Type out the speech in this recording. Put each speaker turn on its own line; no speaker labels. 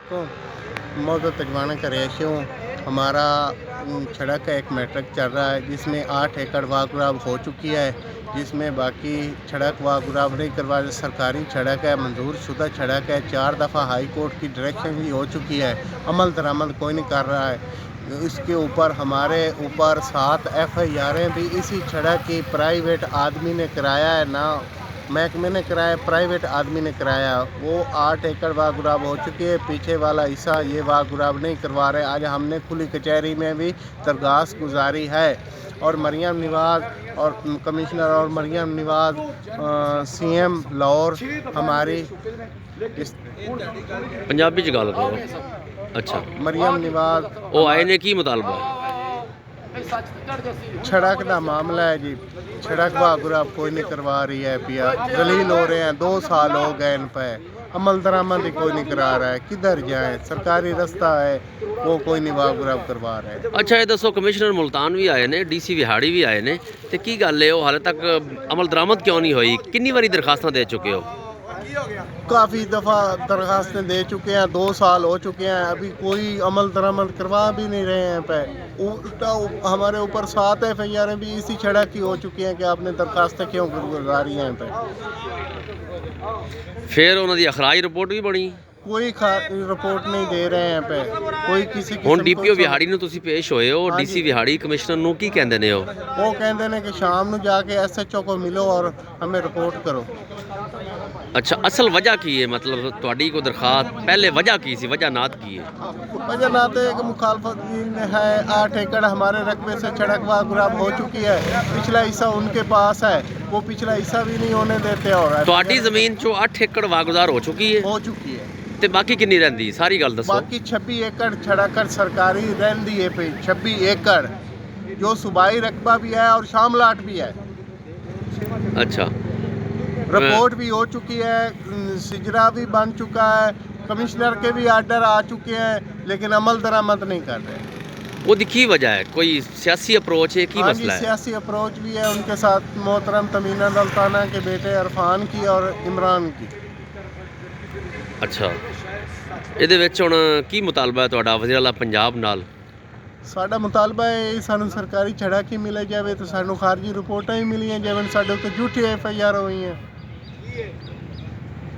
को मौजूद तजवाना का रेशियो हमारा सड़क का एक मैट्रिक चल रहा है जिसमें 8 एकड़ वाह गुराब हो चुकी है, जिसमें बाकी सड़क वाह गुराब नहीं करवा सरकारी सड़क है, मंजूर शुदा सड़क है। 4 दफ़ा हाई कोर्ट की डायरेक्शन भी हो चुकी है, अमल दरामद कोई नहीं कर रहा है। इसके ऊपर हमारे ऊपर 7 FIR भी इसी सड़क की प्राइवेट आदमी ने कराया है, ना महकमे ने कराया, प्राइवेट आदमी ने कराया। वो 8 एकड़ वाह गुराब हो चुकी है, पीछे वाला हिस्सा ये वाह गुराब नहीं करवा रहे। आज हमने खुली कचहरी में भी दरखास्त गुजारी है और मरियम नवाज़ और कमिश्नर और मरियम नवाज़ CM लाहौर हमारी
पंजाबी च गल करो। अच्छा,
मरियम नवाज़
वो आए ने की मुतालबा?
सड़क का मामला है जी, सड़क वाह गुराब कोई नहीं करवा रही है, पिया जलील हो रहे हैं। 2 साल हो गए इन पे, अमल दरामद ही कोई नहीं करा रहा है। किधर जाए, सरकारी रास्ता है वो कोई नहीं वाह गुराब करवा रहा है।
अच्छा, ये दसो कमिश्नर मुल्तान भी आए ने, DC विहाड़ी भी आए ने, ते की गल है वो हाले तक अमल दरामद क्यों नहीं हुई? कितनी बारी दरखास्तां दे चुके हो?
काफ़ी दफ़ा दरखास्तें दे चुके हैं, 2 साल हो चुके हैं, अभी कोई अमल दरामद करवा भी नहीं रहे हैं पे। उल्टा हमारे ऊपर 7 FIR भी इसी सड़क की हो चुकी हैं कि आपने दरखास्तें क्यों गुजारी हैं पे।
फिर उन्होंने दी अखराई रिपोर्ट भी बनी,
कोई रिपोर्ट नहीं दे रहे हैं पे, कोई किसी
ਹੁਣ
किस्म
DPO ਵਿਹਾੜੀ ਨੂੰ ਤੁਸੀਂ ਪੇਸ਼ ਹੋਏ ਹੋ, DC ਵਿਹਾੜੀ ਕਮਿਸ਼ਨਰ ਨੂੰ ਕੀ ਕਹਿੰਦੇ ਨੇ ਉਹ?
वो कहते हैं कि शाम ਨੂੰ जाके SHO को मिलो और हमें रिपोर्ट करो।
ਅੱਛਾ, ਅਸਲ ਵਜ੍ਹਾ ਕੀ ਹੈ? ਮਤਲਬ ਤੁਹਾਡੀ ਕੋਈ ਦਰਖਾਸਤ ਪਹਿਲੇ ਵਜ੍ਹਾ ਕੀ ਸੀ, वजह नात की है?
वजह नाते एक मुखालफत है, 8 एकड़ हमारे रकबे से सड़क वाह गुराब हो चुकी है, पिछला हिस्सा उनके पास है, वो पिछला हिस्सा भी नहीं होने देते और
ਤੁਹਾਡੀ ਜ਼ਮੀਨ ਚੋਂ 8 ਏਕੜ ਵਾਗੁਜ਼ਾਰ ਹੋ ਚੁੱਕੀ ਹੈ
हो चुकी है।
ਤੇ ਬਾਕੀ ਕਿੰਨੀ ਰਹਿੰਦੀ? ਸਾਰੀ ਗੱਲ ਦੱਸੋ।
बाकी 26 एकड़ सड़क सरकारी रहती है पे, 26 एकड़ जो सूबाई रकबा भी है और शामलाट भी है।
अच्छा,
रिपोर्ट भी हो चुकी है, सिजरा भी बन चुका है, कमिश्नर के भी आर्डर आ चुके हैं, लेकिन अमल दरामद नहीं कर रहे।
ਉਹਦੀ ਕੀ ਵਜ੍ਹਾ ਹੈ? ਕੋਈ ਸਿਆਸੀ ਅਪਰੋਚ ਹੈ? ਕੀ
हाँ जी,
ਮਸਲਾ ਹੈ?
सियासी अप्रोच भी है उनके साथ, मोहतरम तमीना दल्ताना के बेटे इरफान की और इमरान की।
ਅੱਛਾ, ਇਹਦੇ ਵਿੱਚ ਹੁਣ ਕੀ ਮੁਤਾਲਬਾ ਹੈ ਤੁਹਾਡਾ ਵਜ਼ੀਰ ਆਲਾ ਪੰਜਾਬ ਨਾਲ?
ਸਾਡਾ ਮੁਤਾਲਬਾ ਹੈ ਸਾਨੂੰ ਸਰਕਾਰੀ ਸੜਕ ਹੀ ਮਿਲ ਜਾਵੇ ਤੇ ਸਾਨੂੰ ਖਾਰਜੀ ਰਿਪੋਰਟਾਂ ਹੀ ਮਿਲੀਆਂ ਜਾਵਣ, ਸਾਡੇ ਉੱਤੇ ਝੂਠੀ FIR ਹੋਈਆਂ।